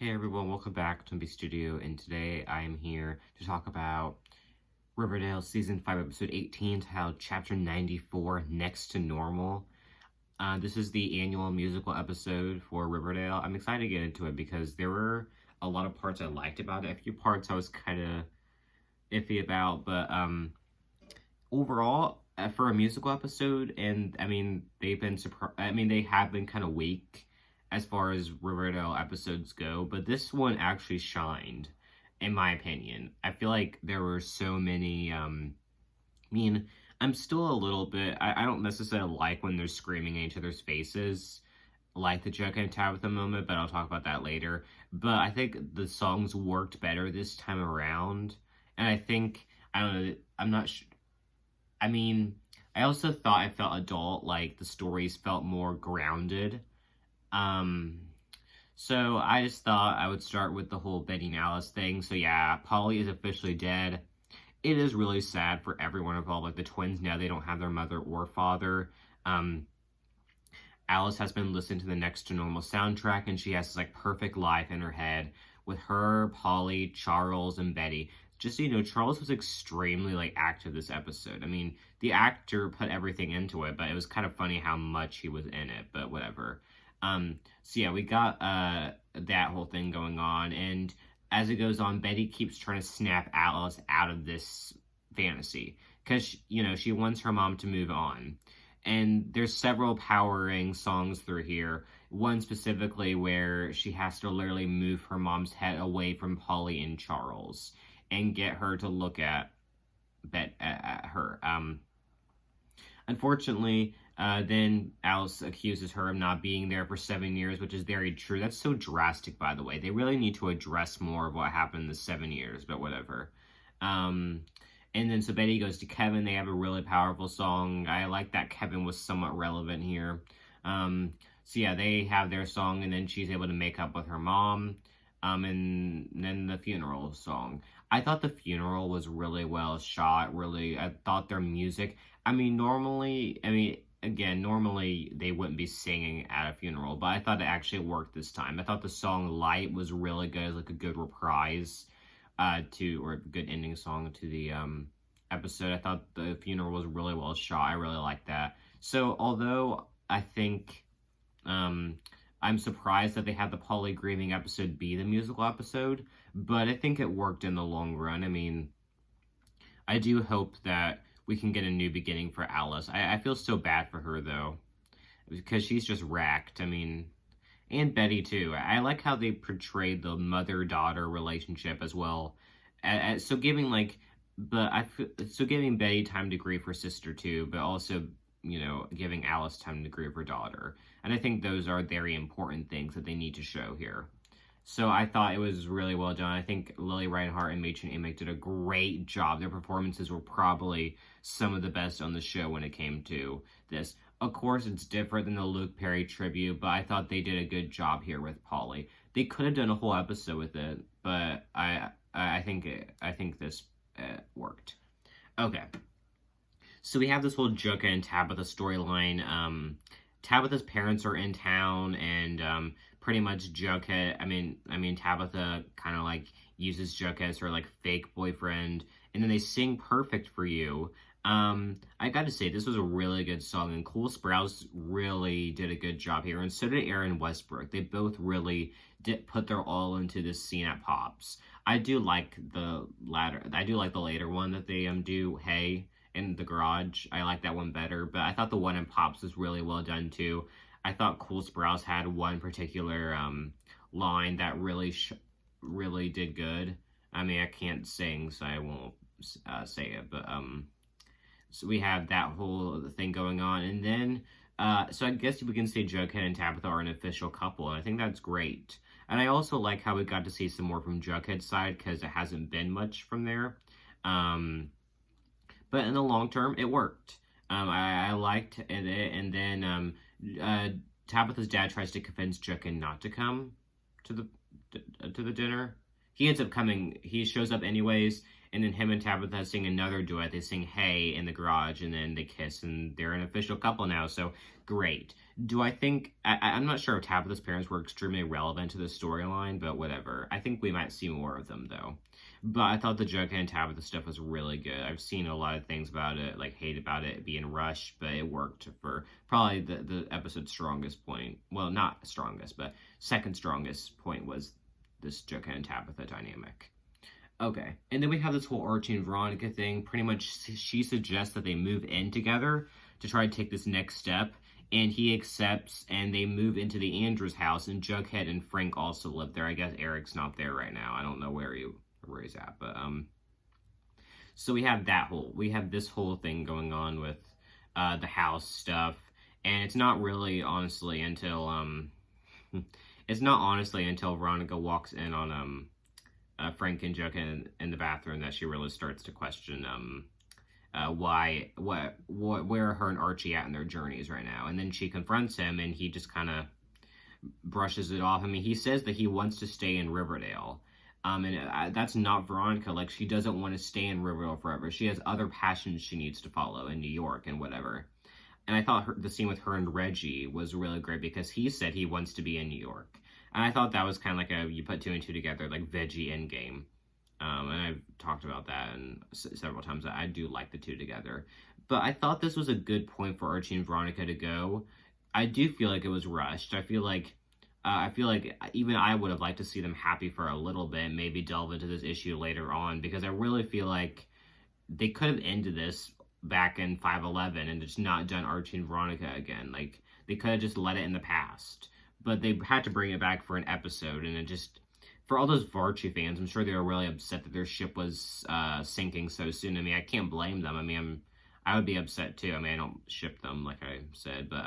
Hey everyone, welcome back to MB Studio, and today I am here to talk about Riverdale Season 5, Episode 18, titled Chapter 94, Next to Normal. This is the annual musical episode for Riverdale. I'm excited to get into it because there were a lot of parts I liked about it, a few parts I was kind of iffy about, but overall, for a musical episode, and I mean, they have been kind of weak as far as Riverdale episodes go, but this one actually shined, in my opinion. I feel like there were so many, I mean, I'm still a little bit, I don't necessarily like when they're screaming in each other's faces, like the Jughead and Tabitha moment, but I'll talk about that later. But I think the songs worked better this time around, and I think, I don't know, I'm not sure. I mean, I also thought I felt adult, like the stories felt more grounded. Um, so I just thought I would start with the whole Betty and Alice thing. So yeah, Polly is officially dead. It is really sad for everyone involved. Like the twins now, they don't have their mother or father. Um, Alice has been listening to the Next to Normal soundtrack, and she has this like perfect life in her head with her, Polly, Charles, and Betty. Just so you know, Charles was extremely like active this episode. I mean, the actor put everything into it, but it was kind of funny how much he was in it. But whatever. So yeah, we got that whole thing going on, and as it goes on, Betty keeps trying to snap Alice out of this fantasy because she wants her mom to move on. And there's several powering songs through here. One specifically where she has to literally move her mom's head away from Polly and Charles and get her to look at her. Unfortunately, then Alice accuses her of not being there for 7 years, which is very true. That's so drastic, by the way. They really need to address more of what happened in the 7 years, but whatever. Um, and then so Betty goes to Kevin. They have a really powerful song. I like that Kevin was somewhat relevant here. So yeah, they have their song, and then she's able to make up with her mom. And then the funeral song. I thought the funeral was really well shot. Really, I thought their music. Normally they wouldn't be singing at a funeral, but I thought it actually worked this time. I thought the song "Light" was really good, like a good reprise or a good ending song to the episode. I thought the funeral was really well shot. I really liked that. So although I think I'm surprised that they had the Polly grieving episode be the musical episode, but I think it worked in the long run. I mean, I do hope that we can get a new beginning for Alice. I feel so bad for her, though, because she's just wrecked. I mean, and Betty, too. I like how they portrayed the mother-daughter relationship as well. So giving, like, so giving Betty time to grieve her sister, too, but also giving Alice time to grieve her daughter. And I think those are very important things that they need to show here. So I thought it was really well done. I think Lily Reinhart and Machen Amick did a great job. Their performances were probably some of the best on the show when it came to this. Of course, it's different than the Luke Perry tribute, but I thought they did a good job here with Polly. They could have done a whole episode with it, but I think this worked. Okay. So we have this whole Jughead and Tabitha storyline. Tabitha's parents are in town, and pretty much Jughead. Tabitha kind of like uses Jughead as her like fake boyfriend, and then they sing "Perfect for You." I got to say, this was a really good song, and Cole Sprouse really did a good job here, and so did Aaron Westbrook. They both really did put their all into this scene at Pops. I do like the later one that they do. Hey. In the garage. I like that one better, but I thought the one in Pops was really well done too. I thought Cole Sprouse had one particular line that really did good. I mean, I can't sing, so I won't say it, but so we have that whole thing going on, and then so I guess we can say Jughead and Tabitha are an official couple, and I think that's great. And I also like how we got to see some more from Jughead's side because it hasn't been much from there. But in the long term, it worked. I liked it, and then Tabitha's dad tries to convince Jughead not to come to the dinner. He ends up coming. He shows up anyways, And then him and Tabitha sing another duet. They sing Hey in the garage, and then they kiss, and they're an official couple now. So great. Do I think, I'm not sure if Tabitha's parents were extremely relevant to the storyline, but whatever. I think we might see more of them, though. But I thought the Jughead and Tabitha stuff was really good. I've seen a lot of things about it, like hate about it being rushed, but it worked for probably the episode's strongest point. Well, not strongest, but second strongest point was this Jughead and Tabitha dynamic. Okay, and then we have this whole Archie and Veronica thing. Pretty much, she suggests that they move in together to try to take this next step, and he accepts, and they move into the Andrews house, and Jughead and Frank also live there. I guess Eric's not there right now. I don't know where he's at, but so we have this whole thing going on with the house stuff, and it's not honestly until Veronica walks in on Frank and Jughead in the bathroom that she really starts to question where her and Archie at in their journeys right now. And then she confronts him, and he just kind of brushes it off. I mean, he says that he wants to stay in Riverdale. And that's not Veronica. Like, she doesn't want to stay in Riverdale forever. She has other passions she needs to follow in New York and whatever. And I thought the scene with her and Reggie was really great because he said he wants to be in New York. And I thought that was kind of like you put two and two together, like Veggie Endgame. And I've talked about that several times. I do like the two together. But I thought this was a good point for Archie and Veronica to go. I do feel like it was rushed. I feel like even I would have liked to see them happy for a little bit, maybe delve into this issue later on, because I really feel like they could have ended this back in 511 and just not done Archie and Veronica again. Like, they could have just let it in the past. But they had to bring it back for an episode, and it just, for all those Varchi fans, I'm sure they were really upset that their ship was sinking so soon. I mean, I can't blame them. I mean, I would be upset too. I mean, I don't ship them, like I said, but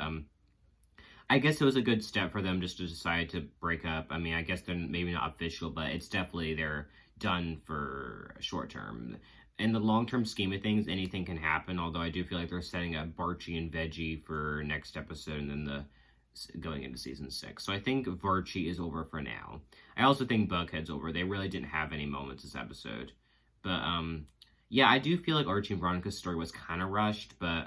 I guess it was a good step for them just to decide to break up. I mean, I guess they're maybe not official, but it's definitely, they're done for short term. In the long-term scheme of things, anything can happen, although I do feel like they're setting up Barchi and Veggie for next episode, and then going into season 6. So I think Varchi is over for now. I also think Bughead's over. They really didn't have any moments this episode. But, yeah, I do feel like Archie and Veronica's story was kind of rushed, but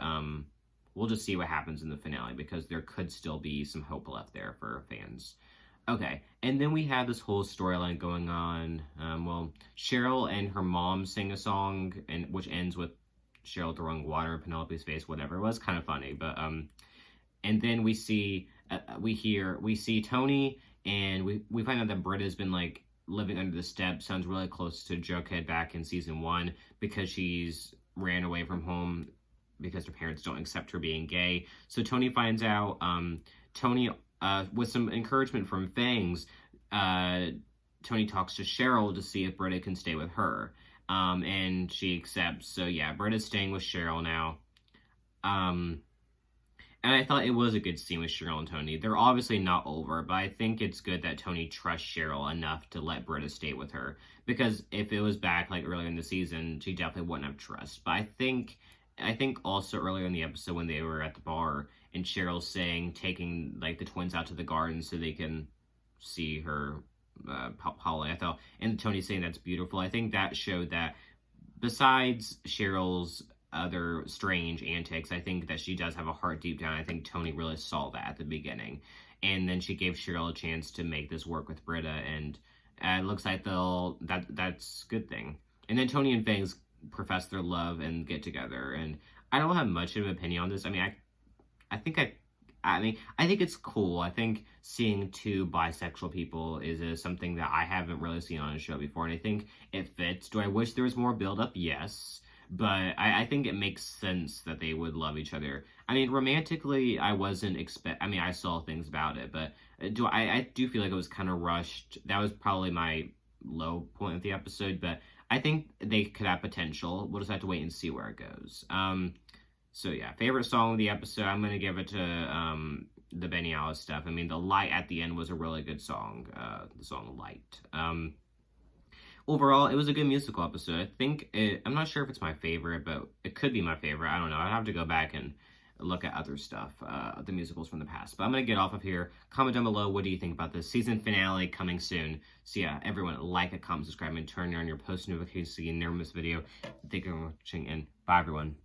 we'll just see what happens in the finale, because there could still be some hope left there for fans. Okay, and then we have this whole storyline going on. Well, Cheryl and her mom sing a song, which ends with Cheryl throwing water in Penelope's face, whatever. It was kind of funny, but, and then we see Tony, and we find out that Britta's been, like, living under the steps. Sounds really close to Jughead back in season 1, because she's ran away from home because her parents don't accept her being gay. So Tony finds out. Tony, with some encouragement from Fangs, Tony talks to Cheryl to see if Britta can stay with her. And she accepts. So yeah, Britta's staying with Cheryl now. And I thought it was a good scene with Cheryl and Tony. They're obviously not over, but I think it's good that Tony trusts Cheryl enough to let Britta stay with her. Because if it was back, like, earlier in the season, she definitely wouldn't have trust. But I think also earlier in the episode when they were at the bar, and Cheryl's taking, like, the twins out to the garden so they can see her Holly, I thought, and Tony saying that's beautiful. I think that showed that besides Cheryl's other strange antics, I think that she does have a heart deep down. I think Tony really saw that at the beginning, and then she gave Cheryl a chance to make this work with Britta, and it looks like that's a good thing. And then Tony and Fangs profess their love and get together, and I don't have much of an opinion on this. I mean, I think it's cool. I think seeing two bisexual people is something that I haven't really seen on a show before, and I think it fits. Do I wish there was more build-up? Yes. But I think it makes sense that they would love each other. I mean, romantically, I saw things about it, but I do feel like it was kind of rushed. That was probably my low point of the episode, but I think they could have potential. We'll just have to wait and see where it goes. So yeah, favorite song of the episode, I'm going to give it to the Benny Alice stuff. I mean, the light at the end was a really good song, the song Light. Overall, it was a good musical episode. I'm not sure if it's my favorite, but it could be my favorite. I don't know. I'd have to go back and look at other stuff, the musicals from the past. But I'm going to get off of here. Comment down below, what do you think about this season finale coming soon? So yeah, everyone, like, comment, subscribe, and turn on your post notifications so you never miss a video. Thank you for watching, and bye, everyone.